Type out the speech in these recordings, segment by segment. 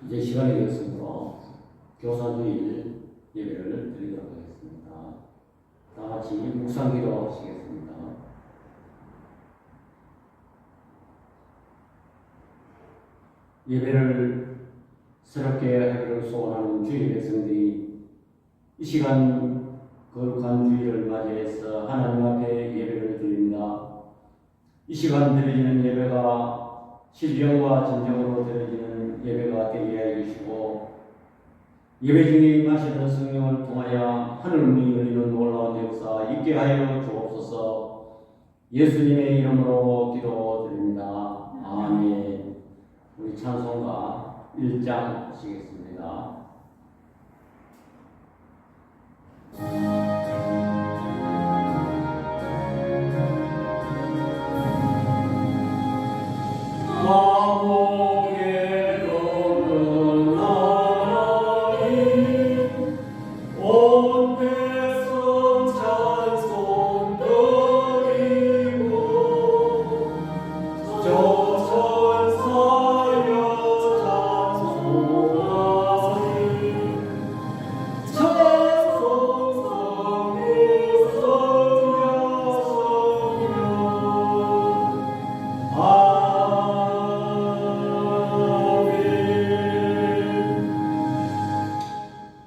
이제 시간이 되었으므로 교사주일 예배를 드리도록 하겠습니다. 다 같이 묵상기도 하시겠습니다. 예배를 새롭게 하기를 소원하는 주의 백성들이 이 시간 거룩한 주일을 맞이해서 하나님 앞에 예배를 드립니다. 이 시간 드려지는 예배가 신령과 진정으로 드려지는 예배가 되게 해 주시고, 예배 중에 임하시는 성령을 통하여 하늘문이 열리는 놀라운 역사 있게 하여 주옵소서. 예수님의 이름으로 기도드립니다. 아멘. 우리 찬송가 1장 하시겠습니다.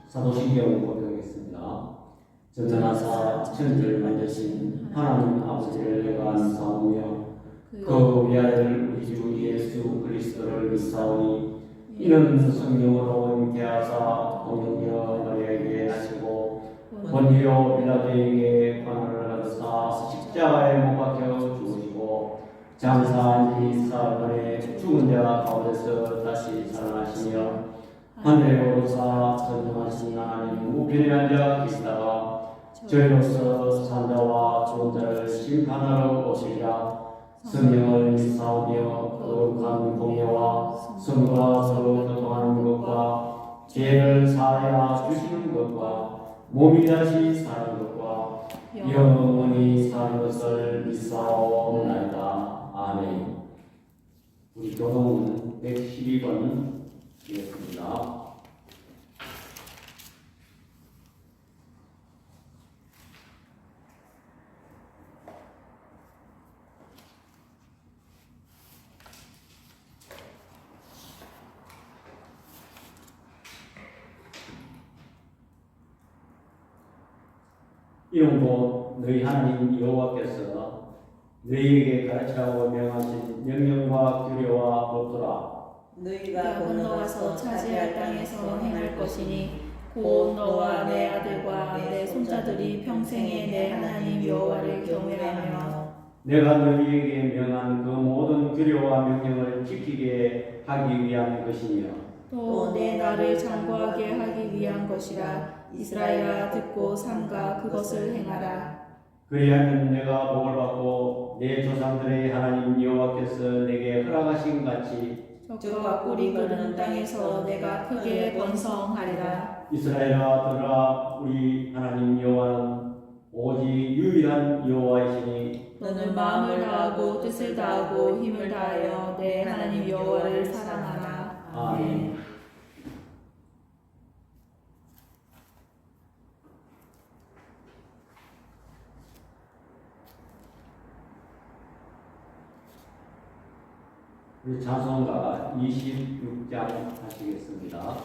사도신경 고백하겠습니다. 전전하사 천지를 만드신 하나님 아버지를 내가 믿사오며 그 위아들 우리 주 예수 그리스도를 믿사오니 이는 성령으로 잉태하사 동정녀 마리아에게 나시고 본디오 빌라도에게 고난을 받으사 십자가에 못 박혀 죽으시고 장사한 지 사흘 죽은 자 가운데서 다시 살아나시며 하늘에 오르사 전능하신 하나님 우편에 앉아 계시다가 저희로서 산자와 죽은 자를 심판하러 오시리라. 성령을 믿사오며 거룩한 공예와 성과 서로 교통하는 것과 죄를 사하여 주시는 것과 몸이 다시 사는 것과 영원히 사는 것을 믿사오나이다. 아멘. 우리 교동은 112번 드리겠습니다. 이는 곧 너희 하나님 여호와께서 너희에게 가르치라고 명하신 명령과 규례와 법도라. 너희가 건너가서 차지할 땅에서 행할 것이니 곧 너와 내 아들과 내 손자들이 평생에 내 하나님 여호와를 경외하며 내가 너희에게 명한 그 모든 규례와 명령을 지키게 하기 위한 것이며 또 내 나를 장구하게 하기 위한 것이라. 이스라엘아 듣고 삼가 그것을 행하라. 그리하면 내가 복을 받고 내 조상들의 하나님 여호와께서 내게 허락하신 같이 적과 꿀이 흐르는 땅에서 내가 크게 번성하리라. 이스라엘아 들으라. 우리 하나님 여호와는 오직 유일한 여호와이시니 너는 마음을 다하고 뜻을 다하고 힘을 다하여 내 하나님 여호와를 사랑하라. 아멘. 우리 찬송가 26장 하시겠습니다.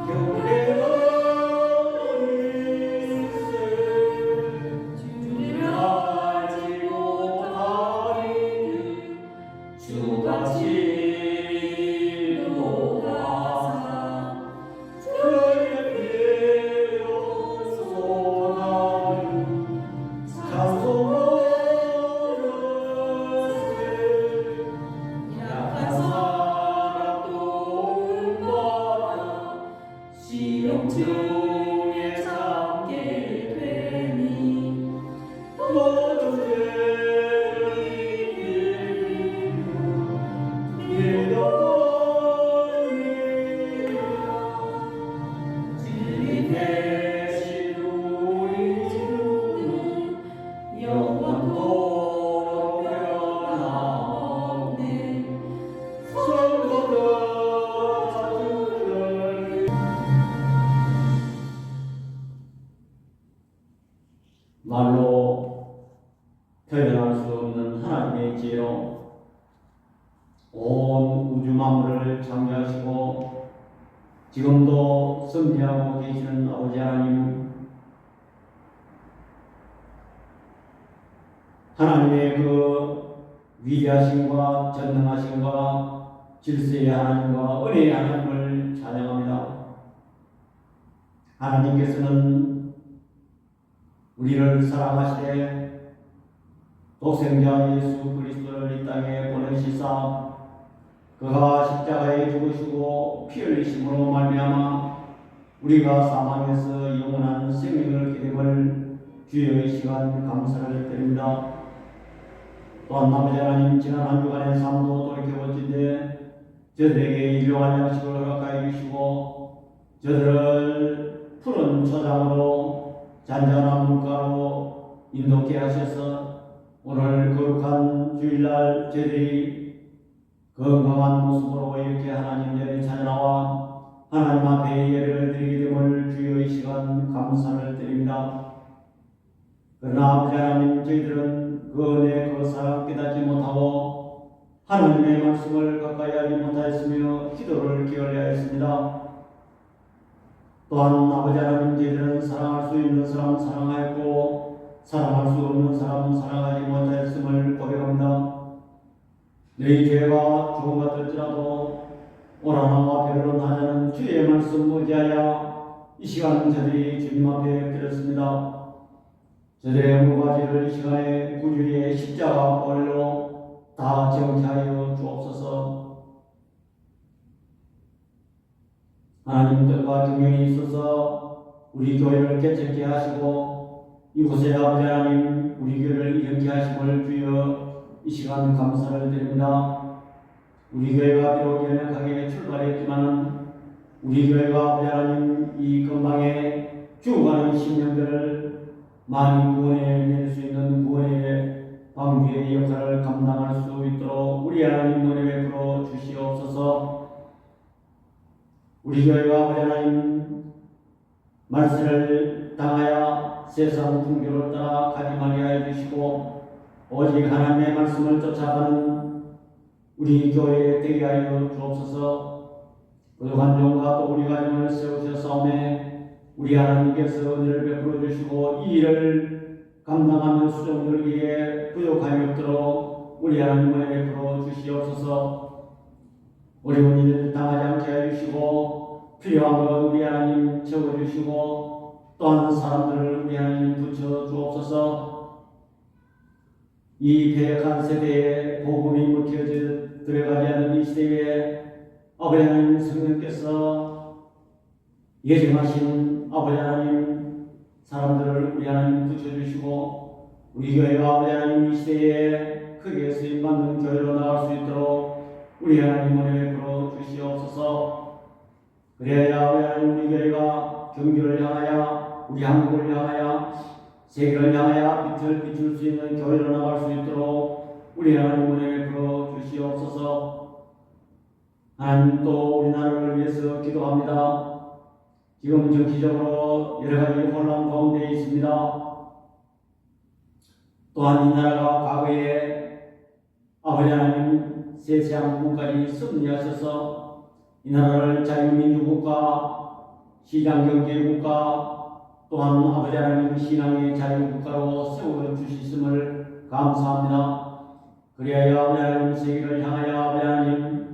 경배 공중에 삼게 되니 모든 죄를 이기며 내 영혼을 주님 대신 우리 주는 영원토록 변함없네. 성도들 말로 표현할 수 없는 하나님의 지혜로 온 우주 만물을 창조하시고 지금도 섭리하고 계시는 아버지 하나님, 하나님의 그 위대하심과 전능하심과 질서의 하나님과 은혜의 하나님을 찬양합니다. 하나님께서는 우리를 사랑하시되 독생자 예수 그리스도를 이 땅에 보내시사 그가 십자가에 죽으시고 피 흘리심으로 말미암아 우리가 사망에서 영원한 생명을 얻게 됨을 주의 시간 감사를 드립니다. 또한 아버지 하나님, 지난 한 주간의 삶도 돌이켜보신데 저들에게 일용할 양식을 허락하여 주시고 저들을 푸른 초장으로 잔잔한 물가로 인도케 하셔서 오늘 거룩한 주일날 저희들이 건강한 모습으로 이렇게 하나님 전에 찾아나와 하나님 앞에 예배를 드리게 됨을 주의 시간 감사를 드립니다. 그러나 아버지 하나님, 저희들은 그 은혜 그 사랑 깨닫지 못하고 하나님의 말씀을 가까이 하지 못하였으며 기도를 게을리하였습니다. 또한 아버지 하나님, 저희들은 사랑할 수 있는 사람 사랑하였고 사랑할 수 없는 사람 사랑하지 못하였음을 고백합니다. 너희 죄가 죽음 같을지라도 오라나와 배를 하자는 주의 말씀 의지하여 이 시간 저들이 주님 앞에 드렸습니다. 저들의 물가지를 이 시간에 구주의 십자가 보혈로 다 정치하여 주옵소서. 하나님 뜻과 경륜이 있어서 우리 교회를 개척케 하시고 이곳에 아버지 하나님 우리 교회를 이렇게 하심을 주여 이 시간 감사를 드립니다. 우리 교회가 비록 연약하게 출발했지만 우리 교회가 아버지 하나님 이 근방에 죽어가는 심령들을 많이 구원해낼 수 있는 구원의 방주의 역할을 감당할 수 있도록 우리 하나님 은혜 베풀어 주시옵소서. 우리 교회가 아버지 하나님 말세를 당하여 세상 풍조를 따라 가지 말게 해주시고 오직 하나님의 말씀을 쫓아가는 우리 교회에 되게 하여 주옵소서. 부족한 종과 또 우리 가정을 세우셨사오매 우리 하나님께서 은혜를 베풀어 주시고 이 일을 감당하는 수종들에게 부족함이 없도록 우리 하나님 은혜 베풀어 주시옵소서. 어려운 일을 당하지 않게 해주시고 필요한 것 우리 하나님 채워주시고 또한 사람들을 우리 하나님 붙여 주옵소서. 이 배역한 세대에 복음이 묵혀져 들어가지 않는 이 시대에 아버지 하나님 성령께서 예정하신 아버지 하나님 사람들을 우리 하나님 붙여주시고 우리 교회가 아버지 하나님 이 시대에 크게 쓰임받는 교회로 나갈 수 있도록 우리 하나님 은혜 베풀어 주시옵소서. 그래야 아버지 하나님 우리 교회가 경주를 향하여 우리 한국을 향하여 세계를 향하여 빛을 비출 수 있는 교회로 나갈 수 있도록 우리 하나님 은혜 베풀어 주시옵소서. 하나님 또 우리나라를 위해서 기도합니다. 지금 정치적으로 여러 가지 혼란 가운데 있습니다. 또한 이 나라가 과거에 아버지 하나님 세세한 부분까지 승리하셔서 이 나라를 자유민주국가, 시장경제국가, 또한 아버지 하나님 신앙의 자유국가로 세워주셨음을 감사합니다. 그리하여 아버지 하나님 세계를 향하여 아버지 하나님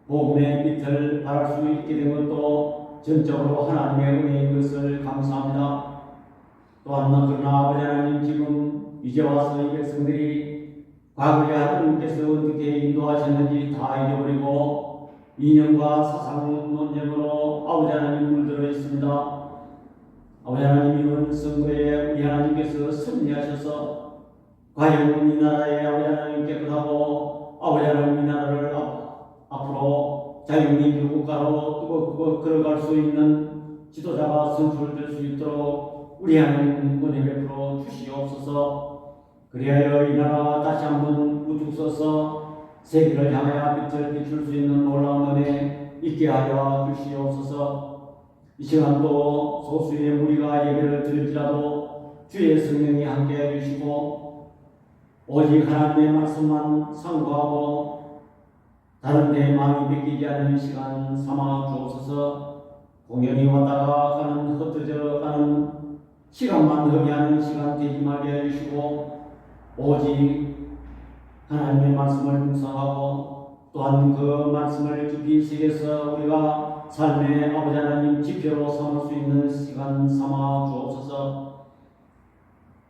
복음의 빛을 발할 수 있게 된 것도 전적으로 하나님의 은혜인 것을 감사합니다. 또한 그러나 아버지 하나님 지금 이제 와서 이 백성들이 과거에 하나님께서 어떻게 인도하셨는지 다 잊어버리고 이념과 사상 논쟁으로 아버지 하나님 물들어 있습니다. 아버지 하나님, 이번 선거에 우리 하나님께서 승리하셔서 과연 이 나라의 아버지 하나님 깨끗하고 아버지 하나님 이 나라를 앞으로 자유민주 국가로 뜨겁고 걸어갈 수 있는 지도자가 선출될 수 있도록 우리 하나님 은혜 베풀어 주시옵소서. 그리하여 이 나라가 다시 한번 우뚝 서서 세계를 향하여 빛을 비출 수 있는 놀라운 은혜 있게 하여 주시옵소서. 이 시간도 소수의 무리가 예배를 드릴지라도 주의 성령이 함께해 주시고 오직 하나님의 말씀만 상고하고 다른 데에 마음이 뺏기지 않는 시간 삼아 주옵소서. 공연히 왔다가 가는 흩어져 가는 시간만 허비하는 시간 되지 말게 해주시고 오직 하나님의 말씀을 묵상하고 또한 그 말씀을 깊이 새겨서 우리가 삶의 아버지 하나님 지표로 삼을 수 있는 시간 삼아 주옵소서.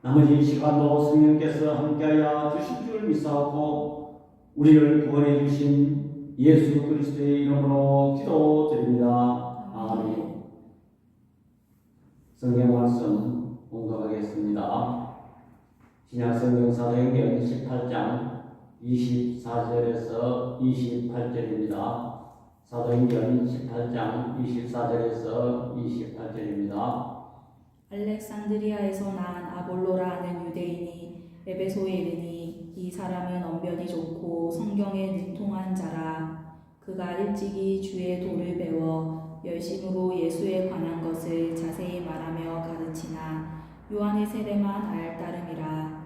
나머지 시간도 성령께서 함께하여 주실 줄 믿사옵고 우리를 구원해 주신 예수 그리스도의 이름으로 기도드립니다. 아멘. 성경 말씀 공독하겠습니다. 신약성경 사도행전 18장 24절에서 28절입니다. 사도행전 18장 24절에서 28절입니다. 알렉산드리아에서 난 아볼로라 하는 유대인이 에베소에 이르니 이 사람은 언변이 좋고 성경에 능통한 자라. 그가 일찍이 주의 도를 배워 열심으로 예수에 관한 것을 자세히 말하며 가르치나 요한의 세례만 알 따름이라.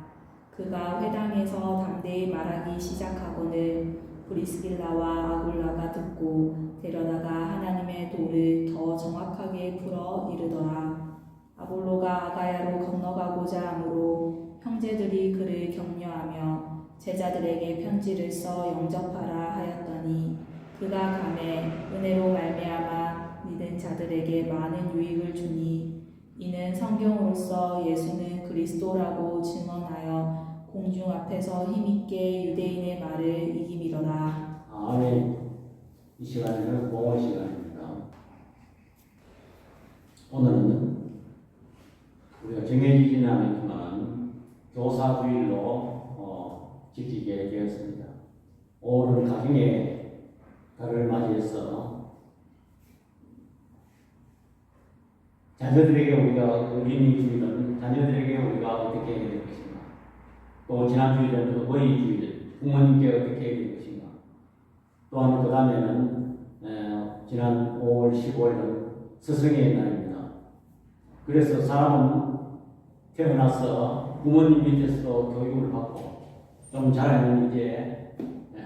그가 회당에서 담대히 말하기 시작하거늘 브리스길라와 아굴라가 듣고 데려다가 하나님의 도를 더 정확하게 풀어 이르더라. 아볼로가 아가야로 건너가고자 하므로 형제들이 그를 격려하며 제자들에게 편지를 써 영접하라 하였더니 그가 감에 은혜로 말미암아 믿은 자들에게 많은 유익을 주니 이는 성경으로서 예수는 그리스도라고 증언하여 공중 앞에서 힘있게 유대인의 말을 이기미더라. 아멘. 이 시간에는 공헌 시간입니다. 오늘은 우리가 정해지지는 않았지만 교사주일로 지키게 되었습니다. 5월 가정의 달을 맞이해서 자녀들에게 우리가 어린이주일은 자녀들에게 우리가 어떻게 해야 될 것인가, 또 지난주일은 어린이주일 부모님께 어떻게 해야 될 것인가, 또한 그 다음에는 지난 5월 15일은 스승의 날입니다. 그래서 사람은 태어나서 부모님 밑에서도 교육을 받고 좀 자라면 이제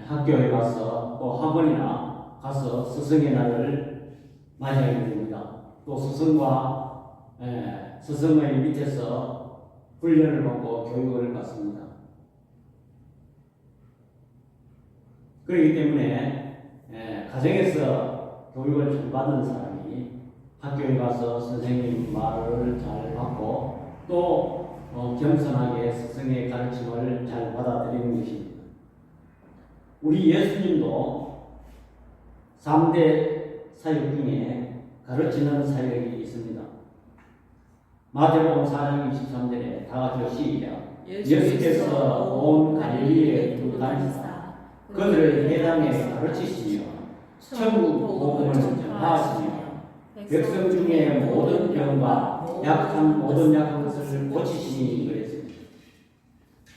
학교에 가서 또 학원이나 가서 스승의 날을 맞이하게 됩니다. 또 스승의 밑에서 훈련을 받고 교육을 받습니다. 그렇기 때문에 가정에서 교육을 잘 받은 사람이 학교에 가서 선생님 말을 잘 받고 또 겸손하게 스승의 가르침을 잘 받아들이는 것입니다. 우리 예수님도 3대 사역 중에 가르치는 사역이 있습니다. 마태복음 4장 23절에 다 같이 시작. 예수께서 온 갈릴리에 두루 다니시사 그들을 회당에 가르치시며 천국 복음을 전하시며 백성 중에 모든 병과 모든 약한 것을 고치시니 그랬습니다.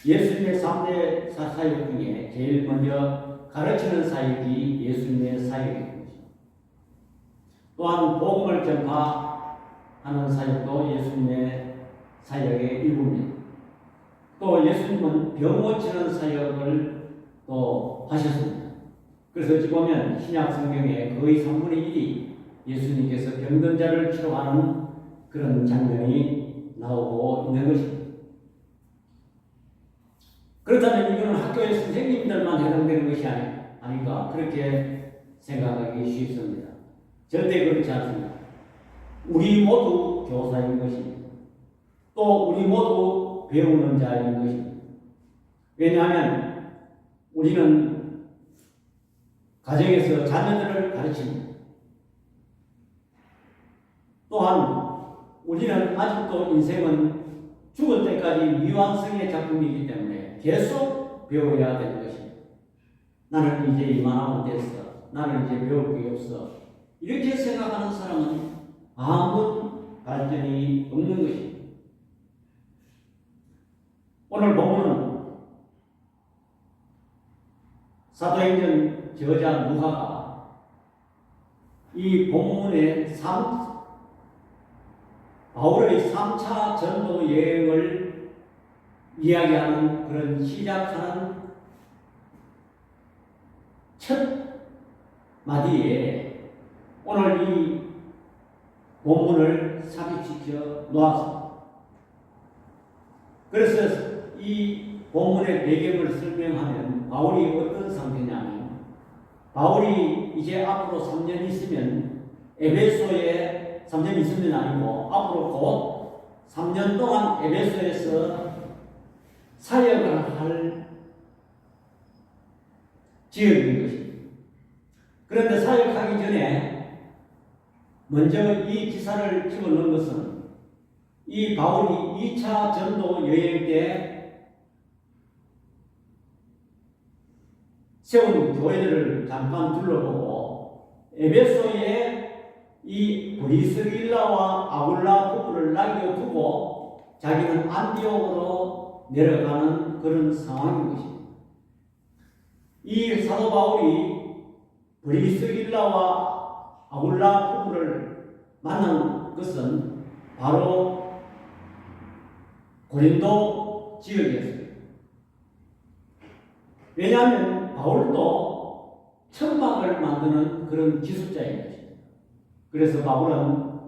예수님의 3대 사역 중에 제일 먼저 가르치는 사역이 예수님의 사역입니다. 또한 복음을 전파하는 사역도 예수님의 사역의 일부입니다. 또 예수님은 병 고치는 사역을 또 하셨습니다. 그래서 어찌 보면 신약 성경에 거의 3분의 1이 예수님께서 병든 자를 치료하는 그런 장면이 나오고 있는 것입니다. 그렇다면 이거는 학교의 선생님들만 해당되는 것이 아닌가 그렇게 생각하기 쉽습니다. 절대 그렇지 않습니다. 우리 모두 교사인 것입니다. 또 우리 모두 배우는 자인 것입니다. 왜냐하면 우리는 가정에서 자녀들을 가르칩니다. 또한 우리는 아직도 인생은 죽을 때까지 미완성의 작품이기 때문에 계속 배워야 되는 것입니다. 나는 이제 이만하면 됐어. 나는 이제 배울 게 없어. 이렇게 생각하는 사람은 아무 발전이 없는 것입니다. 오늘 본문은 사도행전 저자 누가가 이 본문의 바울의 3차 전도 여행을 이야기하는 그런 시작하는 첫 마디에 오늘 이 본문을 삽입시켜 놓았습니다. 그래서 이 본문의 배경을 설명하면 바울이 어떤 상태냐면 바울이 이제 앞으로 3년 있으면 에베소에 3년 있으면 아니고 앞으로 곧 3년 동안 에베소에서 사역을 할 지역인 것입니다. 그런데 사역하기 전에 먼저 이 기사를 집어넣은 것은 이 바울이 2차 전도 여행 때 세운 교회들을 잠깐 둘러보고 에베소에 이 브리스길라와 아굴라 부부를 남겨두고 자기는 안디옥으로 내려가는 그런 상황인 것입니다. 이 사도 바울이 브리스길라와 아굴라 부부를 만난 것은 바로 고린도 지역이었습니다. 왜냐하면 바울도 천막을 만드는 그런 기술자인 것입니다. 그래서 바울은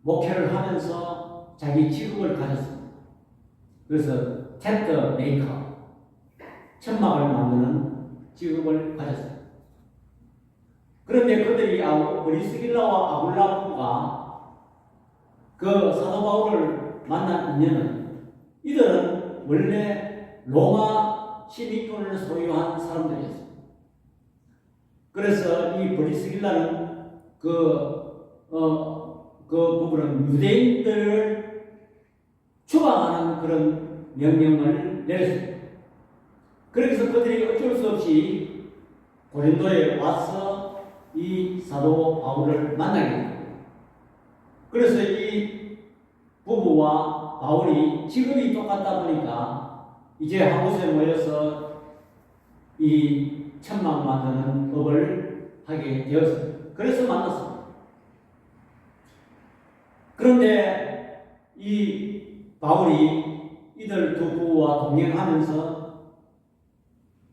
목회를 하면서 자기 직업을 가졌습니다. 그래서 텐트 메이커, 천막을 만드는 직업을 가졌습니다. 그런데 그들이 브리스길라와 아굴라 부부가 그 사도 바울을 만난 인연은 이들은 원래 로마 시민권을 소유한 사람들이었습니다. 그래서 이 브리스길라는 그 부분은 유대인들을 추방하는 그런 명령을 내렸습니다. 그래서 그들이 어쩔 수 없이 고린도에 와서 이 사도 바울을 만나게 됩니다. 그래서 이 부부와 바울이 직업이 똑같다 보니까 이제 한 곳에 모여서 이 천막 만드는 법을 하게 되었습니다. 그래서 만났습니다. 그런데 이 바울이 이들 두 부부와 동행하면서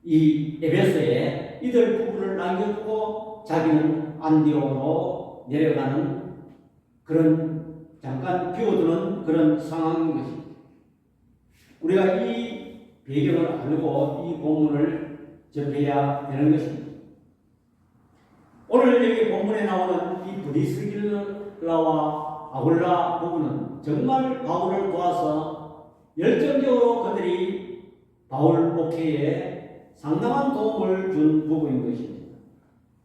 이 에베소에 이들 부부를 남겨두고 자기는 안디옥으로 내려가는 그런 잠깐 비워두는 그런 상황인 것입니다. 우리가 이 배경을 알고 이 본문을 접해야 되는 것입니다. 오늘 여기 본문에 나오는 이 브리스길라와 아굴라 부부는 정말 바울을 도와서 열정적으로 그들이 바울 목회에 상당한 도움을 준 부부인 것입니다.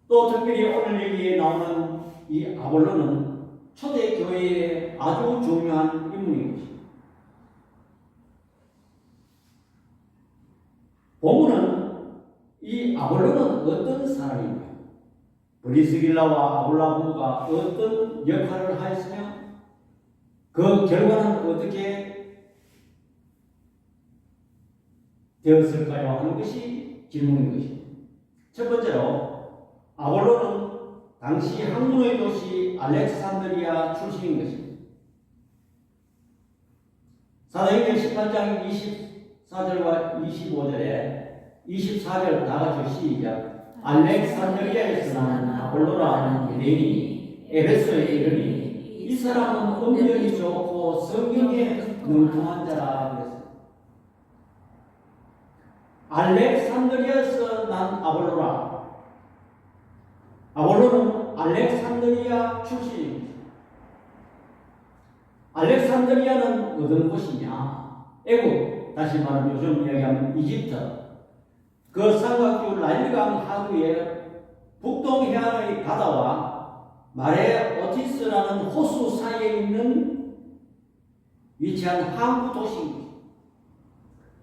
또 특별히 오늘 여기에 나오는 이 아볼로는 초대교회의 아주 중요한 인물인 것입니다. 본문은 이 아볼로는 어떤 사람인가? 브리스길라와 아굴라 부부가 어떤 역할을 하였으며 그 결과는 어떻게 되었을까요? 하는 것이 질문인 것입니다. 첫 번째로 아볼로는 당시 학문의 도시 알렉산드리아 출신인 것입니다. 사도행전 18장 24절과 25절에 24절 다 같이 시작. 알렉산드리아에서 난 아볼로라는 유대인이 에베소에 이르니 이 사람은 음력이 좋고 성경에 능통한 자라 그랬습니다. 알렉산드리아에서 난 아볼로라. 아볼로는 알렉산드리아 출신입니다. 알렉산드리아는 어떤 곳이냐? 애국, 다시 말하면 요즘 이야기하면 이집트. 그 삼각주 나일강 하구에 북동 해안의 바다와 마레 오티스라는 호수 사이에 있는 위치한 항구 도시입니다.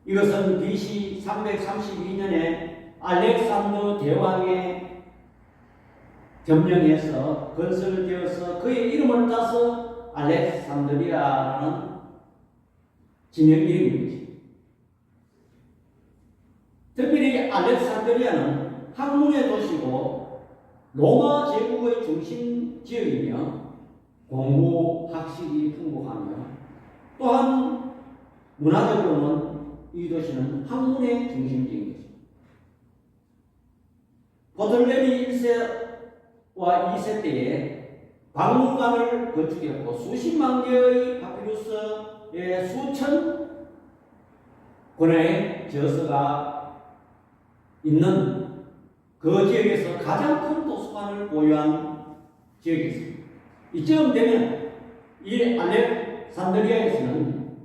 이것은 BC 332년에 알렉산더 대왕의 점령해서 건설되어서 그의 이름을 따서 알렉산드리아라는 지명 이름입니다. 특별히 알렉산드리아는 학문의 도시고 로마 제국의 중심 지역이며 공부 학식이 풍부하며 또한 문화적으로는 이 도시는 학문의 중심지인 것입니다. 보틀레미 1세와 2세 때에 박물관을 건축했고 수십만 개의 파피루스의 수천 권의 저서가 있는 그 지역에서 가장 큰 도서관을 보유한 지역이 있습니다. 이쯤 되면 이 알렉산드리아에서는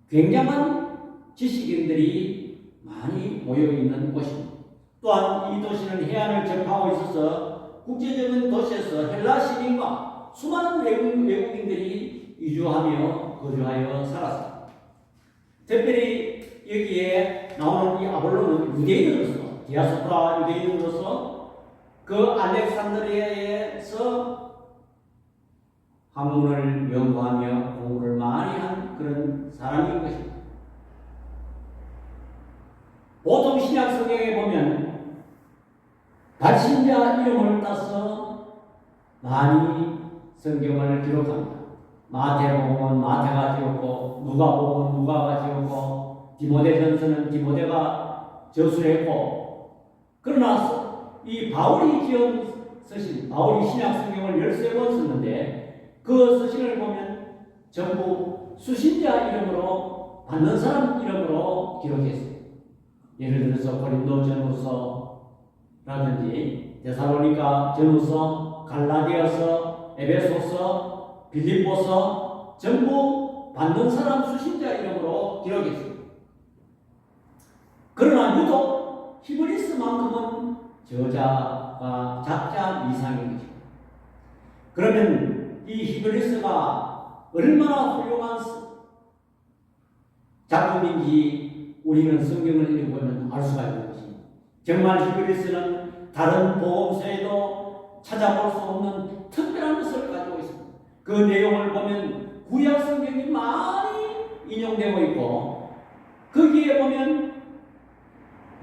굉장한 지식인들이 많이 모여있는 곳입니다. 또한 이 도시는 해안을 접하고 있어서 국제적인 도시에서 헬라 시민과 수많은 외국인들이 이주하며 거주하여 살았습니다. 특별히 여기에 나오는 이 아볼로는 유대인으로서 디아스포라 유대인으로서 그 알렉산드리아에서 학문을 연구하며 공부를 많이 한 그런 사람인 것입니다. 보통 신약 성경에 보면 발신자 이름을 따서 많이 성경을 기록합니다. 마태복음은 마태가 지었고 누가복음은 누가가 지었고 디모데전서는 디모데가 저술했고 그러나 이 바울이 지은 서신 바울이 신약 성경을 13권 썼는데 그 서신을 보면 전부 수신자 이름으로 받는 사람 이름으로 기록했습니다. 예를 들어서 고린도 전후서라든지 데살로니가 전후서, 갈라디아서, 에베소서, 빌립보서 전부 받는 사람 수신자 이름으로 기록했습니다. 그러나 유독 히브리스만큼은 저자가 작자 이상인 것입니다. 그러면 이 히브리스가 얼마나 훌륭한 작품인지 우리는 성경을 읽어보면 알 수가 있는 것입니다. 정말 히브리스는 다른 복음서에도 찾아볼 수 없는 특별한 것을 가지고 있습니다. 그 내용을 보면 구약 성경이 많이 인용되고 있고 거기에 보면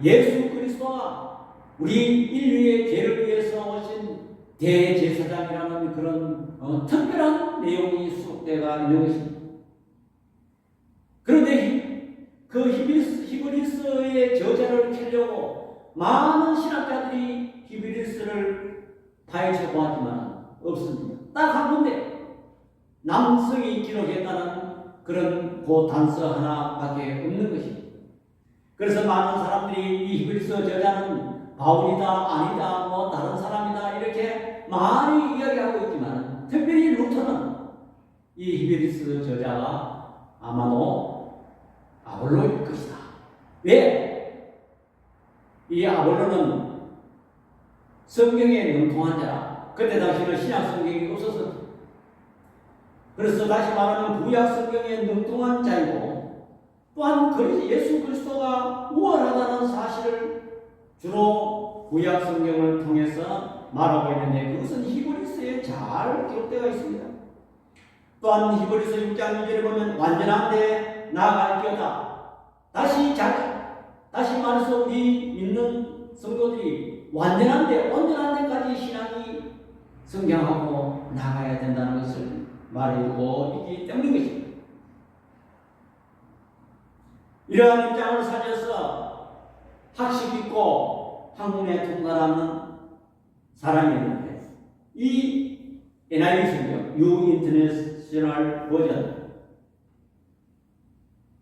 예수 그리스도와 우리 인류의 죄를 위해서 오신 대제사장이라는 그런 특별한 내용이 수록되어 있는 것입니다. 그런데 그 히브리스의 저자를 캐려고 많은 신학자들이 히브리스를 파헤쳐 보았지만 없습니다. 딱 한 군데 남성이 기록했다는 그런 그 단서 하나밖에 없는 것입니다. 그래서 많은 사람들이 이 히브리스 저자는 바울이다 아니다 뭐 다른 사람이다 이렇게 많이 이야기하고 있지만 특별히 루터는 이 히브리스 저자가 아마도 아볼로일 것이다. 왜? 이 아볼로는 성경에 능통한 자라. 그때 당시는 신약 성경이 없어서 그래서 다시 말하면 구약 성경에 능통한 자이고 또한 예수 그리스도가 우월하다는 사실을 주로 구약 성경을 통해서 말하고 있는데 그것은 히브리서에 잘 기록되어 있습니다. 또한 히브리서 6장 2절에 보면 완전한 데 나아갈지어다. 다시 말해서 우리 믿는 성도들이 온전한 데까지 신앙이 성장하고 나가야 된다는 것을 말해주고 있기 때문인 것입니다. 이러한 입장을 살려서 학식 있고 학문에 통달하는 사람이었는데 이 NIV 성경, New International Version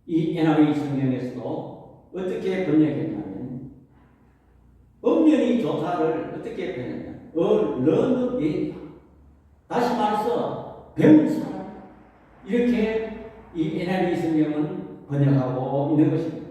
이 NIV 성경에서도 어떻게 번역했냐면 엄연히 좋다를 어떻게 번역했냐 learn data 다시 말해서 배운 사람 이렇게 이 NIV 성경은 번역하고 있는 것입니다.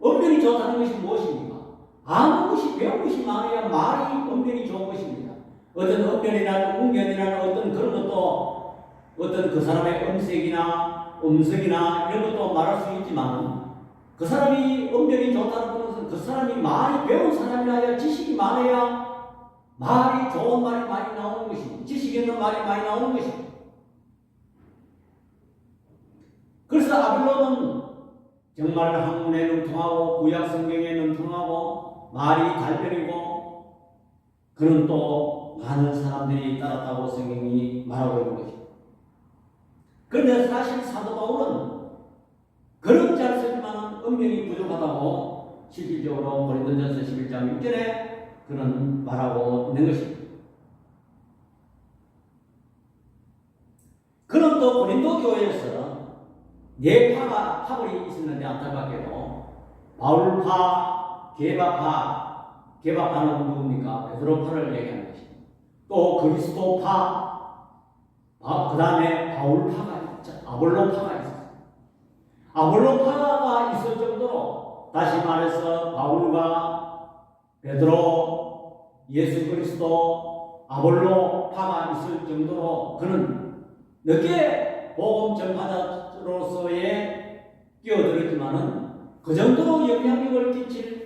엄연히 좋다는 것이 무엇입니까? 아는 것이 배운 것이 많아야 말이 언변이 좋은 것입니다. 어떤 언변이나 웅변이나 어떤 그런 것도 어떤 그 사람의 음색이나 음성이나 이런 것도 말할 수 있지만 그 사람이 언변이 좋다는 것은 그 사람이 많이 배운 사람이라야 지식이 많아야 말이 좋은 말이 많이 나오는 것입니다. 지식 있는 말이 많이 나오는 것입니다. 그래서 아벨론은 정말 학문에 능통하고 구약 성경에 능통하고 말이 달변이고 그는 또 많은 사람들이 따랐다고 성경이 말하고 있는 것입니다. 그런데 사실 사도 바울은 그런 잘 쓰지만 은명이 부족하다고 실질적으로 고린도전서 11장 6절에 그는 말하고 있는 것입니다. 그는 또 고린도 교회에서 네 파벌이 있었는데 안타깝게도 바울파, 게바파는 누굽니까? 베드로파를 얘기하는 것입니다. 또 그리스도파, 그 다음에 바울파가 있죠. 아볼로파가 있었어요. 아볼로파가 있을 정도로 다시 말해서 바울과 베드로, 예수 그리스도, 아볼로파가 있을 정도로 그는 늦게 복음 전파자로서의 끼어들었지만은 그 정도로 영향력을 끼칠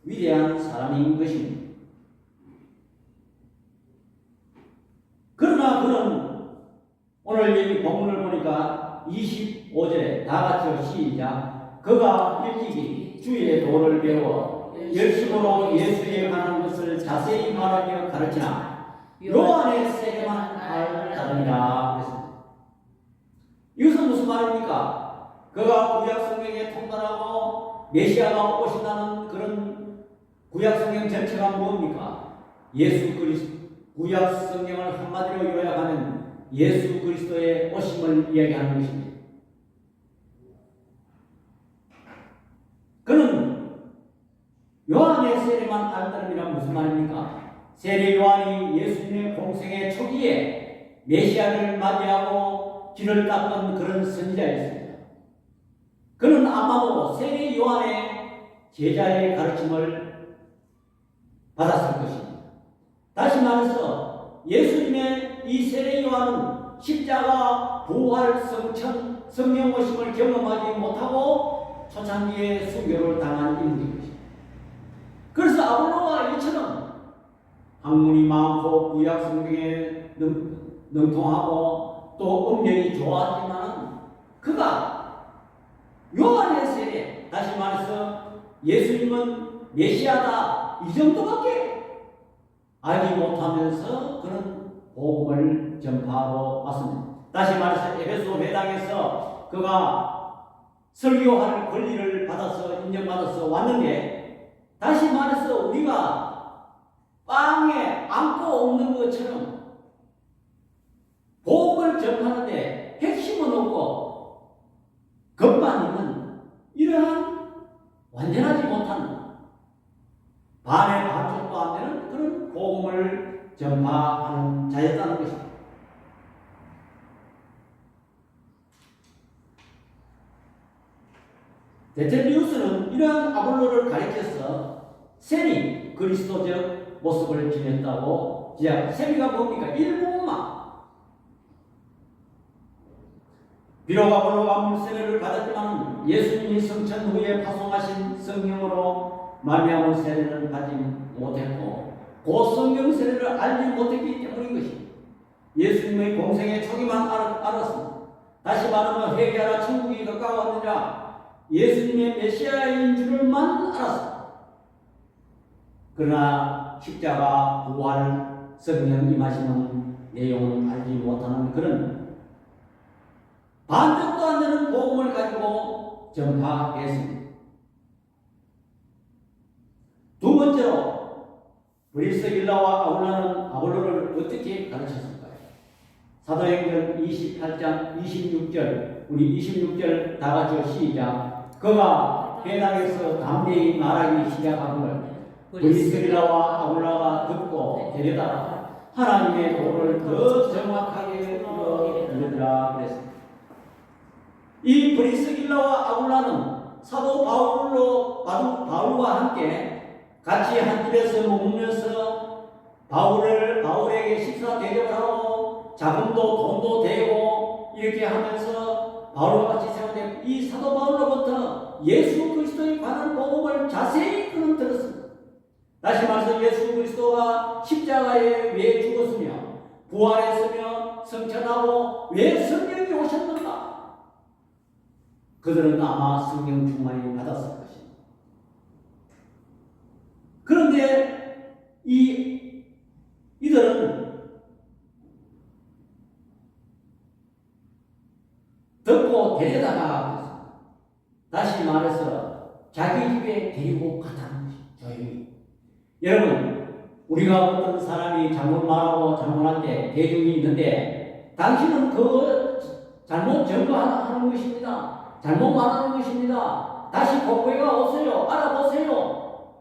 위대한 사람인 것입니다. 그러나 그는 오늘 여기 본문을 보니까 25절에 다 같이 시작. 그가 일찍이 주의 도를 배워 열심으로 예수에 관한 것을 자세히 말하며 가르치나 요한의 세례만 알다니라 그랬습니다. 이것은 무슨 말입니까? 그가 구약 성경에 통달하고 메시아가 오신다는 그런 구약 성경 전체가 뭡니까? 예수 그리스도, 구약 성경을 한마디로 요약하면 예수 그리스도의 오심을 이야기하는 것입니다. 그는 요한의 세례만 알더니란 무슨 말입니까? 세례 요한이 예수님의 공생의 초기에 메시아를 맞이하고 길을 닦은 그런 선지자였습니다. 그는 아마도 세례 요한의 제자의 가르침을 받았을 것입니다. 다시 말해서 예수님의 이 세례 요한은 십자가, 부활, 성천, 성령 오심을 경험하지 못하고 초창기에 순교를 당한 인물인 것입니다. 그래서 아볼로가 이처럼 학문이 많고 구약 성경에 능통하고 또 음력이 좋았지만 그가 요한의 세례, 다시 말해서 예수님은 메시아다 이 정도밖에 알지 못하면서 그는 복음을 전파하러 왔습니다. 다시 말해서 에베소 회당에서 그가 설교할 권리를 받아서 인정받아서 왔는데 다시 말해서 우리가 빵에 안고 없는 것처럼 복음을 전하는데 핵심은 없고 겉만 있는 이러한 완전하지 못한 반의 반쪽도 안 되는 그런 복음을 전파하는 자였다는 것입니다. 데텔리우스는 이러한 아볼로를 가리켜서 세미 그리스도적 모습을 지녔다고 세미가 뭡니까? 일부분만. 비록 아볼로가 물세례를 받았지만 예수님이 성천 후에 파송하신 성령으로 말미암은 세례를 받지 못했고 그 성령 세례를 알지 못했기 때문인 것입니다. 예수님의 공생의 초기만 알았습니다. 다시 말하면 회개하라 천국이 가까웠느냐 예수님의 메시아인 줄만 알았습니다. 그러나 십자가, 부활, 성령 임하시는 내용을 알지 못하는 그런 반짝도 안 되는 복음을 가지고 전파했습니다. 두 번째로 브리스길라와 아볼로를 어떻게 가르쳤을까요? 사도행전 28장 26절 우리 26절 다 같이 시작. 그가 회당에서 담대히 말하기 시작하므로 브리스길라와 아볼로가 듣고 데려다 하나님의 도를 더 정확하게 이르더라 그랬습니다. 이 브리스길라와 아굴라는 사도 바울과 함께 같이 한 집에서 머물면서 바울에게 식사 대접을 하고 자금도 돈도 대고 이렇게 하면서 바울과 같이 생활되고 이 사도 바울로부터 예수 그리스도에 관한 복음을 자세히 그는 들었습니다. 다시 말해서 예수 그리스도가 십자가에 왜 죽었으며 부활했으며 성천하고 왜 성령이 오셨는가? 그들은 아마 성령 충만히 받았을 것입니다. 그런데 이들은 듣고 데려다가 다시 말해서 자기 집에 데리고 갔다는 것이 조용히. 여러분, 우리가 어떤 사람이 잘못 말하고 잘못할 때 대중이 있는데 당신은 그 잘못 점거하는 것입니다. 잘못 말하는 것입니다. 다시 복구해가 오세요. 알아보세요.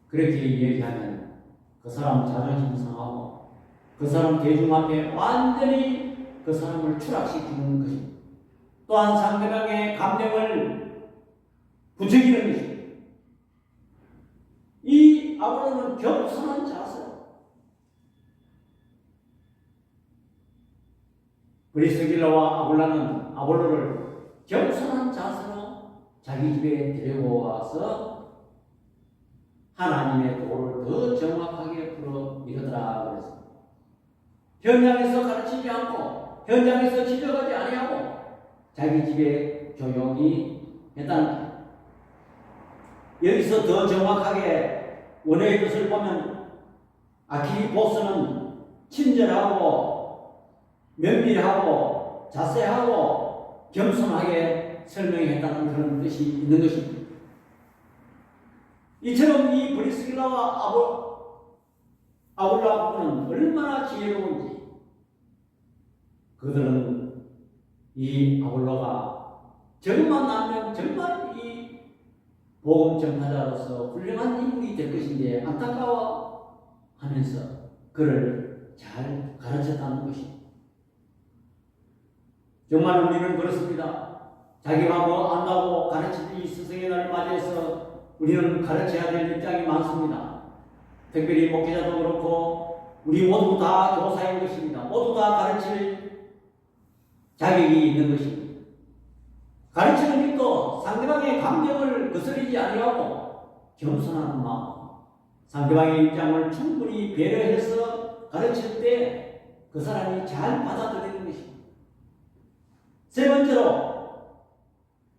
그렇게 얘기하면 그 사람 자존심 상하고 그 사람 대중 앞에 완전히 그 사람을 추락시키는 것입니다. 또한 상대방의 감정을 부추기는 것입니다. 이 아볼로는 겸손한 자세. 브리스길라와 아볼로를 겸손한 자세로 자기 집에 데리고 와서 하나님의 도를 더 정확하게 풀어내더라 그랬습니다. 현장에서 가르치지 않고 현장에서 지적하지 아니하고 자기 집에 조용히 했다는 거예요. 여기서 더 정확하게 원어의 뜻을 보면 아키리포스는 친절하고 면밀하고 자세하고 겸손하게 설명했다는 그런 뜻이 있는 것입니다. 이처럼 이 브리스길라와 아굴라 부부는 얼마나 지혜로운지 그들은 이 아굴라가 정만 나면 정말 이 복음 전파자로서 훌륭한 인물이 될 것인데 안타까워하면서 그를 잘 가르쳤다는 것입니다. 정말 우리는 그렇습니다. 자기가 뭐 안다고 가르칠 이 스승의 날을 맞이해서 우리는 가르쳐야 될 입장이 많습니다. 특별히 목회자도 그렇고 우리 모두 다 교사인 것입니다. 모두 다 가르칠 자격이 있는 것입니다. 가르치는 것도 상대방의 감정을 거스르지 아니하고 겸손한 마음, 상대방의 입장을 충분히 배려해서 가르칠 때 그 사람이 잘 받아들이는 것입니다. 세 번째로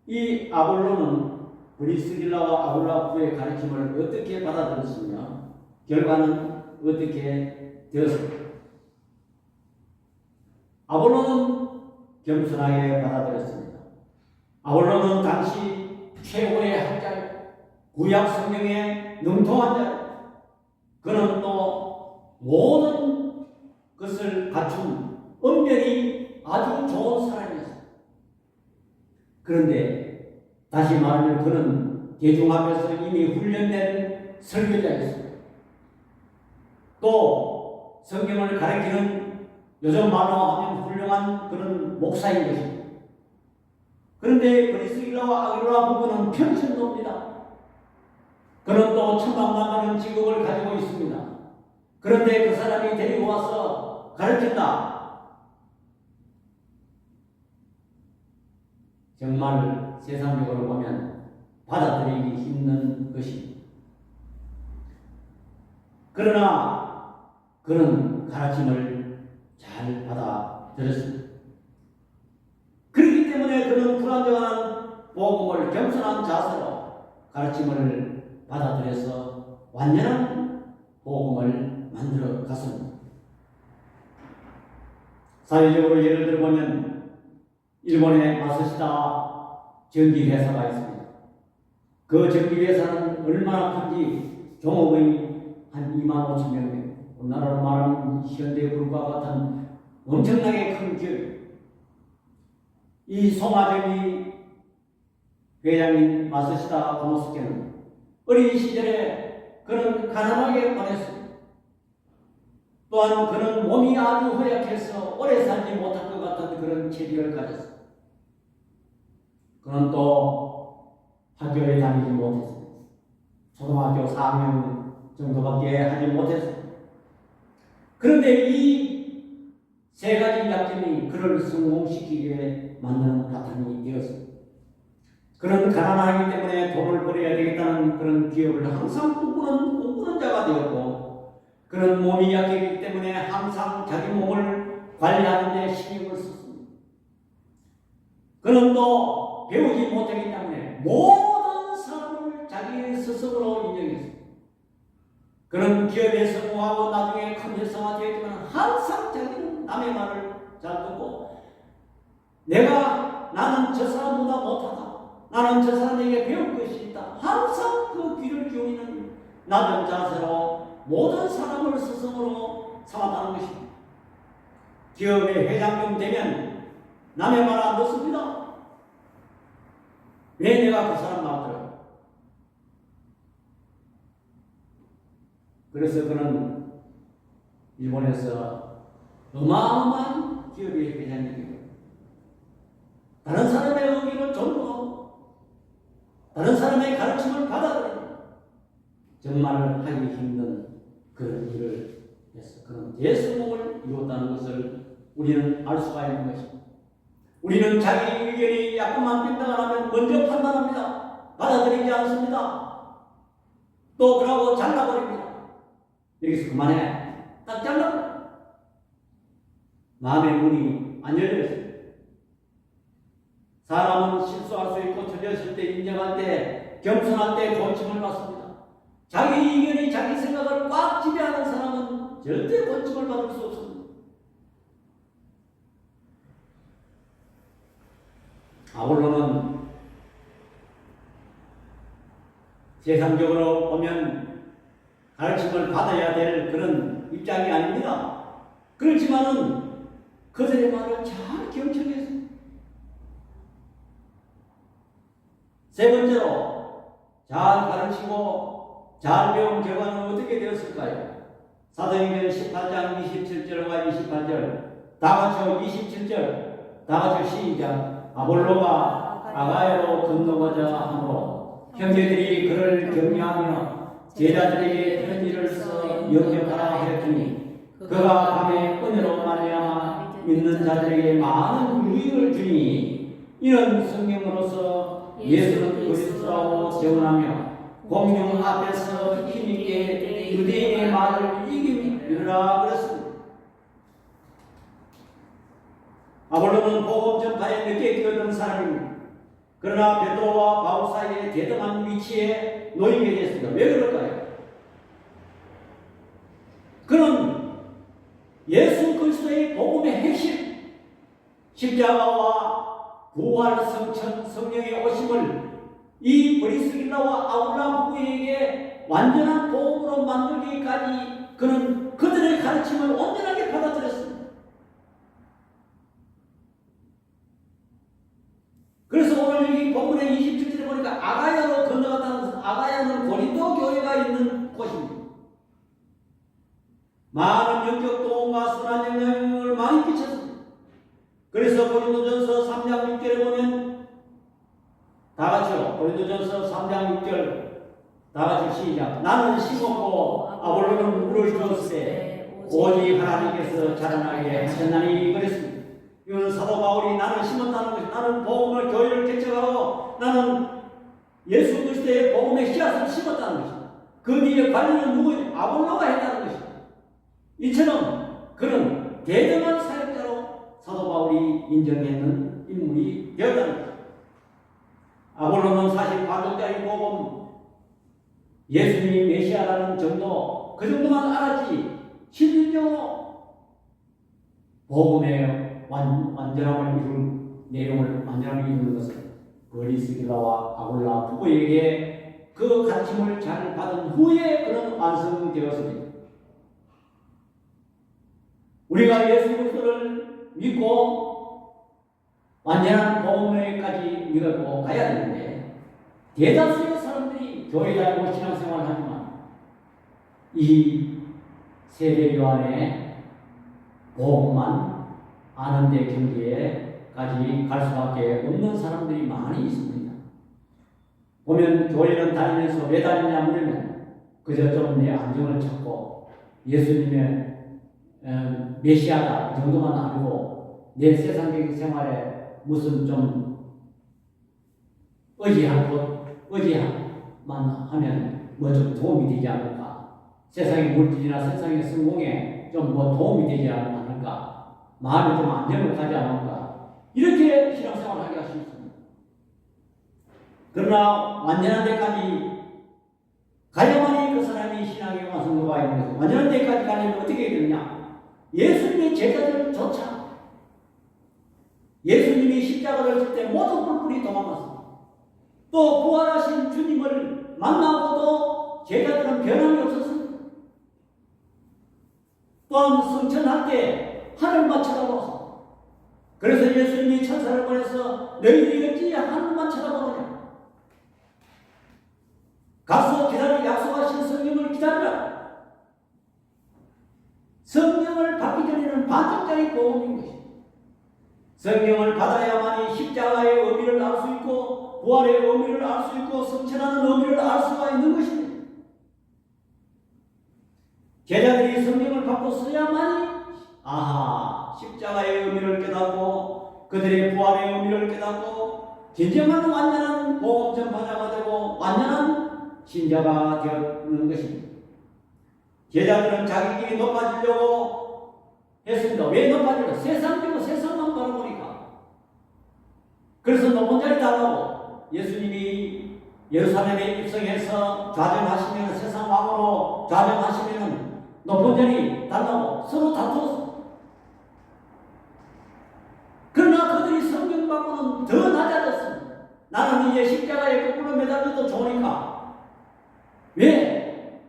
이 아볼로는 브리스길라와 아굴라 부부의 가르침을 어떻게 받아들였으며 결과는 어떻게 되었습니까? 아볼로는 겸손하게 받아들였습니다. 아볼로는 당시 최고의 학자요, 구약 성경에 능통한 자요. 그는 또 모든 것을 갖춘 엄연히 아주 좋은 사람이었습니다. 그런데 다시 말하면 그는 대중 앞에서 이미 훈련된 설교자였습니다. 또 성경을 가르치는 요즘 말로 하면 훌륭한 그런 목사인 것입니다. 그런데 브리스길라와 아굴라 부부는 평신도입니다. 그는 또 천방만하는 직업을 가지고 있습니다. 그런데 그 사람이 데리고 와서 가르친다. 정말 세상적으로 보면 받아들이기 힘든 것입니다. 그러나 그는 가르침을 잘 받아들였습니다. 그렇기 때문에 그는 불안정한 복음을 겸손한 자세로 가르침을 받아들여서 완전한 복음을 만들어 갔습니다. 사회적으로 예를 들어보면 일본의 마쓰시다 전기회사가 있습니다. 그 전기회사는 얼마나 큰지 종업원이 한 2만 5천 명입니다. 우리나라로 말하면 현대그룹과 같은 엄청나게 큰 기업. 이 송하정이 회장인 마쓰시다 고노스케는 어린 시절에 그는 가난하게 보냈습니다. 또한 그는 몸이 아주 허약해서 오래 살지 못할 것 같은 그런 체질을 가졌습니다. 그는 또 학교에 다니지 못했습니다. 초등학교 4학년 정도밖에 하지 못했습니다. 그런데 이 세 가지 약점이 그를 성공시키게 만드는 바탕이 되었습니다. 그런 가난하기 때문에 돈을 벌어야 되겠다는 그런 기업을 항상 꿈꾸는 자가 되었고, 그런 몸이 약해지기 때문에 항상 자기 몸을 관리하는 데 신경을 썼습니다. 그는 또 배우지 못하기 때문에 모든 사람을 자기 스승으로 인정했습니다. 그런 기업에 성공하고 나중에 큰 회사가 되었지만 항상 자기는 남의 말을 잘 듣고, 나는 저 사람보다 못하다, 나는 저 사람에게 배울 것이 있다, 항상 그 귀를 기울이는 낮은 자세로 모든 사람을 스승으로 삼았다는 것입니다. 기업의 회장님 되면 남의 말 안 듣습니다. 왜 내가 그 사람 말 들어요? 그래서 그는 일본에서 어마어마한 기업의 회장님이고, 다른 사람의 의견을 존중하고 다른 사람의 가르침을 받아들이고 정말 하기 힘든 그런 일을 해서 그런 대성공을 이뤘다는 것을 우리는 알 수가 있는 것입니다. 우리는 자기 의견이 약간만 빈당하면 먼저 판단합니다. 받아들이지 않습니다. 또 그러고 잘라버립니다. 여기서 그만해. 딱 잘라버려. 마음의 문이 안 열려있어요. 사람은 실수할 수 있고 틀렸을 때, 인정할 때, 겸손할 때 고침을 받습니다. 자기 의견이 자기 생각을 꽉 지배하는 사람은 절대 고침을 받을 수 없습니다. 아볼로는 세상적으로 보면 가르침을 받아야 될 그런 입장이 아닙니다. 그렇지만은 그들의 말을 잘 경청했습니다. 세 번째로, 잘 가르치고 잘 배운 결과는 어떻게 되었을까요? 사도행전 18장 27절과 28절, 다같이 27절, 다같이 시작. 아볼로가 아가야로 건너가자 하므로 형제들이 그를 격려하며 제자들에게 편지를 써 영접하라 하였더니 그가 밤에 은혜로 말미암아 믿는 자들에게 많은 유익을 주니, 이런 성경으로서 예수는 그리스도라고 증언하며 공중 앞에서 힘있게 유대인의 말을 이기리라 그랬습니다. 아볼로는 복음 전파에 늦게 끼어든 사람입니다. 그러나 베드로와 바울 사이에 대등한 위치에 놓이게 됐습니다. 왜 그럴까요? 그는 예수 그리스도의 복음의 핵심, 십자가와 부활, 성천, 성령의 오심을 이 브리스길라와 아울라 부부에게 완전한 복음으로 만들기까지 그는 그들의 가르침을 온전하게 받아들였습니다. 그래서 오늘 여기 본문의 27절에 보니까 아가야로 건너갔다는 것은, 아가야는 고린도 교회가 있는 곳입니다. 많은 영적 도움과 선한 영향을 많이 끼쳤습니다. 그래서 고린도전서 3장 6절에 보면 다같이요, 고린도전서 3장 6절 다같이 시작. 나는 심었고 아볼로는 물을 주었으되 오직 하나님께서 자라나게 하셨나니 그랬습니다. 이건 사도 바울이 나는 심었다는 것이, 나는 복음을, 교회를 개척하고 나는 예수 그리스도의 복음의 씨앗을 심었다는 것입니다. 그 뒤에 관리는 누구냐? 아볼로가 했다는 것입니다. 이처럼 그는 대등한 사역자로 사도 바울이 인정했는 인물이 되었다는 것입니다. 아볼로는 사실 반복적인 복음, 예수님이 메시아라는 정도, 그 정도만 알았지 실질적으로 복음의 완전함을 이룬 내용을 완전함을 이루는 것은 브리스길라와 아굴라 부부에게 그 가르침을 잘 받은 후에 그런 완성되었습니다. 우리가 예수 그리스도를 믿고 완전한 복음에까지 믿고 가야 되는데, 대다수의 사람들이 교회 다니고 신앙생활을 하지만 이 세례교 안에 복음만 아는 데 경지에까지 갈 수밖에 없는 사람들이 많이 있습니다. 보면 교회는 다니면서 왜 다니냐 물으면 그저 좀 내 안정을 찾고 예수님의 메시아다 이 정도만 알고 내 세상적인 생활에 무슨 좀 의지만 하면 뭐 좀 도움이 되지 않을까, 세상의 물질이나 세상의 성공에 좀 뭐 도움이 되지 않을까, 마음이 좀 안정을 가지 않을까, 이렇게 신앙생활을 하기가 쉽습니다. 그러나 완전한 데까지 가야만이 그 사람이 신앙의 완성도가 있는 것입니다. 완전한 데까지 가려면 어떻게 해야 되느냐? 예수님의 제자들조차 예수님이 십자가를 질 때 모든 뿔뿔이 도망갔습니다. 또 부활하신 주님을 만나고도 제자들은 변함이 없었습니다. 또한 성천할 때 하늘만 쳐다보았습니다. 그래서 예수님이 천사를 보내서 너희들이 어찌 하늘만 쳐다보느냐? 가서 기다려 약속하신 성령을 기다리라. 성령을 받기 전에는 반쪽짜리 복음인 것입니다. 성령을 받아야만이 십자가의 의미를 알 수 있고 부활의 의미를 알 수 있고 성천하는 의미를 알 수가 있는 것입니다. 제자들이 성령을 받고 써야만이 십자가의 의미를 깨닫고 그들의 부활의 의미를 깨닫고 진정한 완전한 복음 전파자가 되고 완전한 신자가 되었는 것입니다. 제자들은 자기끼리 높아지려고 했습니다. 왜 높아지려고? 세상적으로 세상만 바라보니까. 그래서 높은 자리 달라고 예수님이 예루살렘에 입성해서 좌정하시면, 세상 왕으로 좌정하시면 높은 자리 달라고 서로 다투었습니다. 그러나 그들이 성경 받고는 더 낮아졌습니다. 나는 이제 십자가에 거꾸로 매달려도 좋으니까. 왜?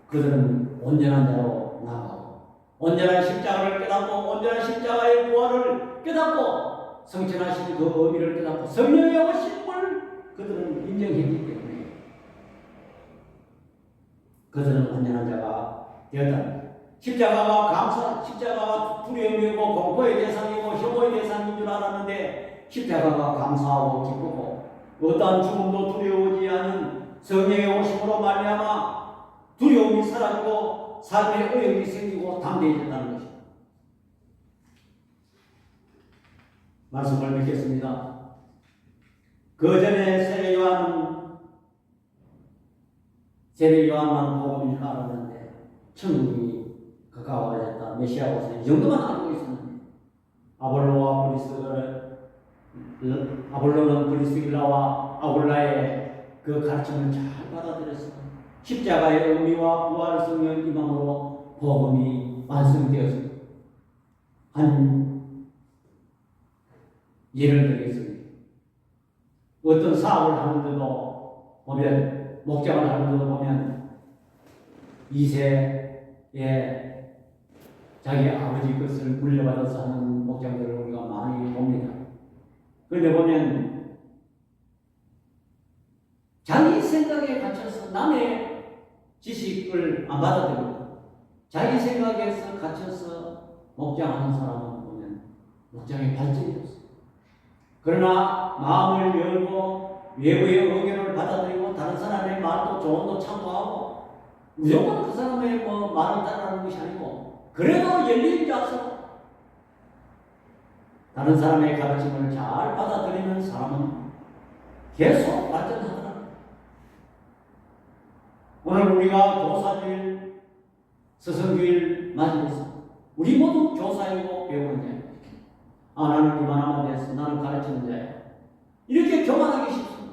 그들은 온전한 자로 나가고 온전한 십자가를 깨닫고 온전한 십자가의 부활을 깨닫고 성천하신 그 의미를 깨닫고 성령의 오심을 그들은 인정했기 때문에 그들은 온전한 자가 되었다. 십자가가 두려움이고 공포의 대상이고 혐오의 대상인 줄 알았는데 십자가가 감사하고 기쁘고 어떠한 죽음도 두려우지 않은 성령의 오심으로 말미암아 두려움이 사라지고 삶의 의욕이 생기고 담대해졌다는 것입니다. 말씀을 뵙겠습니다. 그 전에 세례 요한만 복음을 알았는데 천국이 가까워졌다, 메시아가 오서 이 정도만 알고 있었는데 아볼로는 브리스길라와 아굴라의 그 가르침을 잘 받아들였습니다. 십자가의 의미와 부활 성령 임함으로 복음이 완성되었습니다. 한 예를 들겠습니다. 어떤 사업을 하는데도 보면, 목장을 하는데도 보면 2세에 자기 아버지 것을 물려받아서 하는 목장들을 우리가 많이 봅니다. 그런데 보면 자기 생각에 갇혀서 남의 지식을 안 받아들이고 자기 생각에서 갇혀서 목장하는 사람을 보면 목장의 발전이 없어요. 그러나 마음을 열고 외부의 의견을 받아들이고 다른 사람의 말도 조언도 참고하고 무조건 그 사람의 말을 따르는 것이 아니고 그래도 열린 자세로 다른 사람의 가르침을 잘 받아들이는 사람은 계속 발전하더라. 오늘 우리가 교사주일, 스승주일 맞이해서 우리 모두 교사이고 배우는 자예요. 나는 이만하면 됐어. 나는 가르치는 자예요. 이렇게 교만하기 쉽습니다.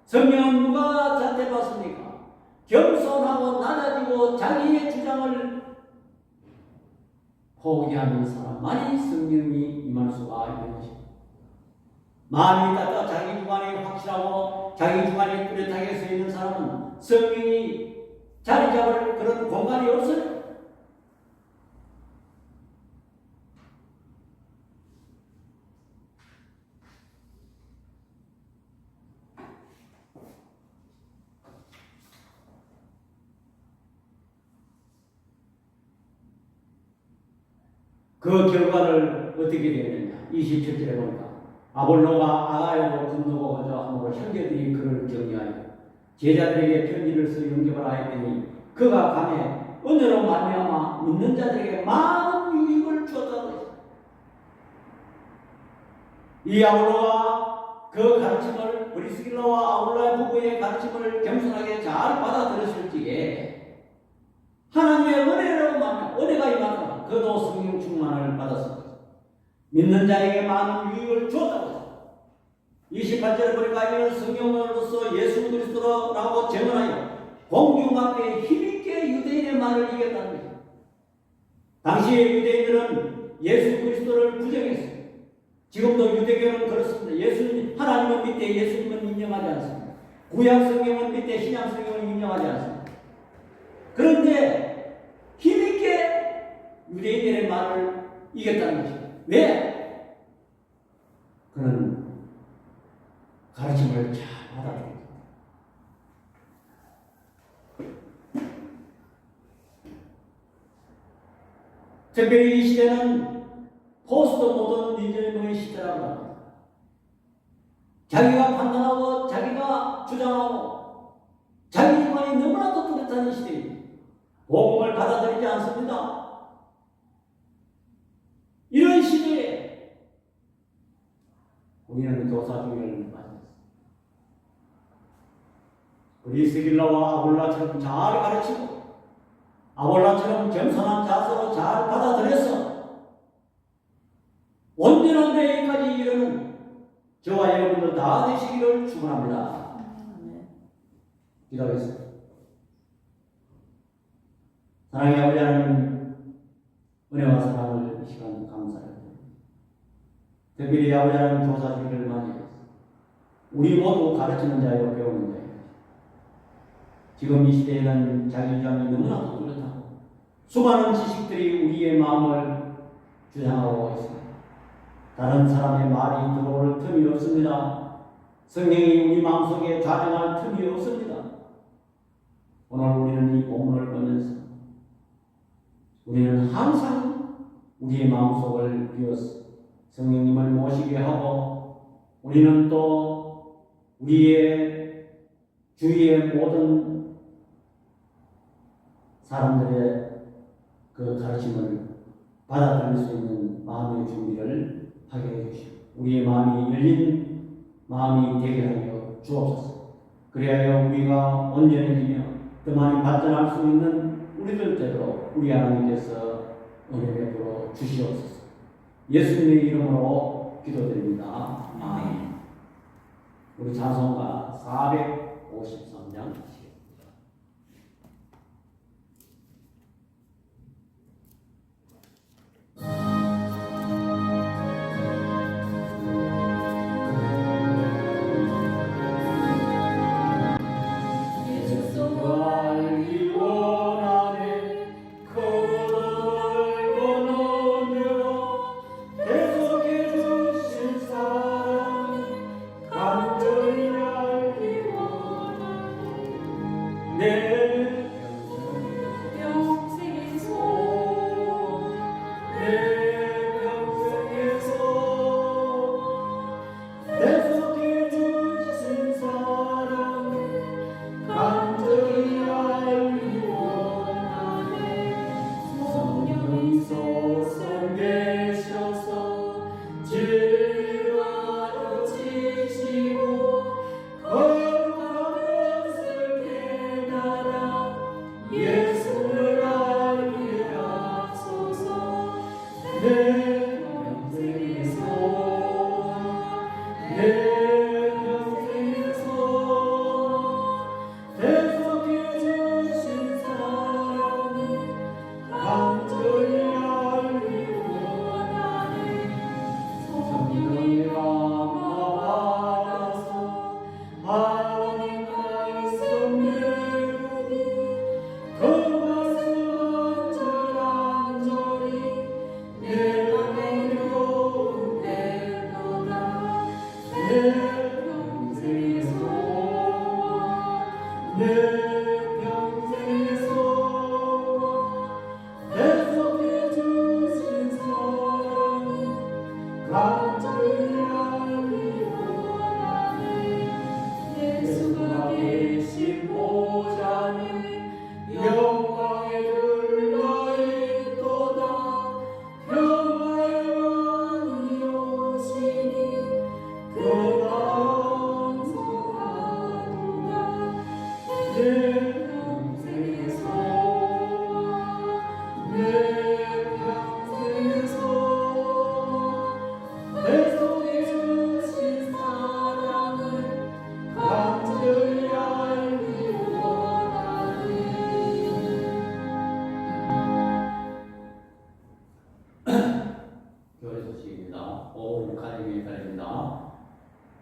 성경은 누가 잣대 봤습니까? 겸손하고 낮아지고 자기의 주장을 포기하는 사람만이 성령이 임할 수가 있는 것입니다. 마음이 닫아 자기 주관이 확실하고 자기 주관이 뚜렷하게 서 있는 사람은 성령이 자리 잡을 그런 공간이 없어요. 그 결과를 어떻게 되느냐? 27절에 보니까 아볼로가 아가야로 건너고 가자 하므로 형제들이 그를 격려하여 제자들에게 편지를 써 영접을 하였더니 그가 감에 은혜로 말미암아 믿는 자들에게 많은 유익을 주었다고 했습니다. 이 아볼로가 그 가르침을 브리스길라와 아볼로의 부부의 가르침을 겸손하게 잘 받아들였을 적에 하나님의 은혜로 말미암아 은혜가 임하더라. 그도 성령 충만을 받았습니다. 믿는 자에게 많은 유익을 주었다고 했습니다. 28절에 보니까 이는 성령으로서 예수 그리스도라고 증언하여 공중 앞에 힘있게 유대인의 말을 이겼다는 것입니다. 당시의 유대인들은 예수 그리스도를 부정했습니다. 지금도 유대교는 그렇습니다. 예수님, 하나님은 밑에 예수님은 인정하지 않습니다. 구약 성경은 밑에 신약 성경을 인정하지 않습니다. 그런데 힘있게 유대인들의 말을 이겼다는 것입니다. 왜? 그는 가르침을 잘 받아들였습니다. 특별히 이 시대는 포스트 모더니즘의 시대라고 합니다. 자기가 판단하고 자기가 주장하고 자기 주관이 너무나도 뚜렷한 시대입니다. 복음을 받아들이지 않습니다. 이런 시대에 우리는 교사주의를 맞았습니다. 브리스길라와 아볼라처럼 잘 가르치고 아볼라처럼 겸손한 자세로 잘 받아들여서 온전한 데까지 이르는 저와 여러분들 다 되시기를 축원합니다. 기도하겠습니다. 사랑의 아버지 하나님, 은혜와 사랑을 이 시간 감사합니다. 특별히 아버지 하나님 교사주의를 많이 했습니다. 우리 모두 가르치는 자요 배우는 자요. 지금 이 시대에는 자기 주장이 너무나도 뚜렷하고 수많은 지식들이 우리의 마음을 주장하고 있습니다. 다른 사람의 말이 들어올 틈이 없습니다. 성령이 우리 마음속에 좌정할 틈이 없습니다. 오늘 우리는 이 본문을 보면서 우리는 항상 우리의 마음속을 비워서 성령님을 모시게 하고 우리는 또 우리의 주위의 모든 사람들의 그 가르침을 받아들일 수 있는 마음의 준비를 하게 해주시고 우리의 마음이 열린 마음이 되게 하여 주옵소서. 그리하여 우리가 온전해지며 더 많이 발전할 수 있는 우리들 되도록 우리 하나님께서 은혜 베풀어 주시옵소서. 예수님의 이름으로 기도드립니다. 아멘. 우리 찬송가 453장 감사를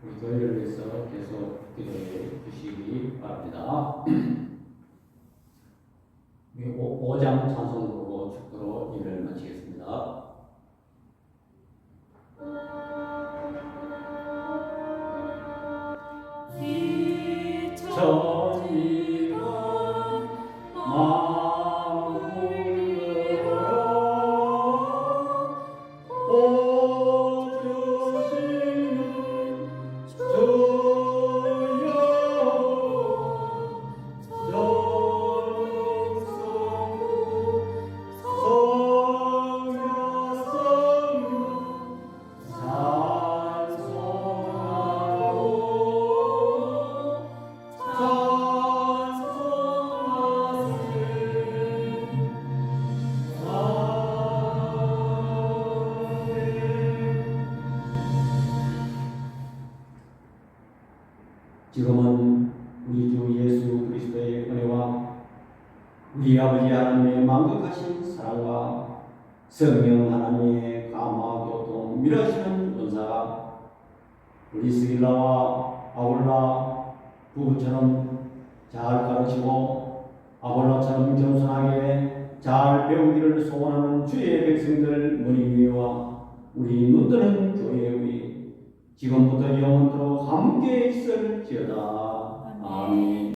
우리 교회를 위해서 계속 기도해 주시기 바랍니다. 5장 찬송 부르고 축도로 예배를 마치겠습니다. 전이가 지금은 우리 주 예수 그리스도의 은혜와 우리 아버지 하나님의 만극하신 사랑과 성령 하나님의 감화 교통 밀어주시는 은사가 우리 스길라와 아울라 부부처럼 잘 가르치고 아볼라처럼 겸손하게 잘 배우기를 소원하는 주의 백성들 머리 위와 우리 눈뜨는 교회 위 지금부터 영원토록 함께 있을지어다. 아멘.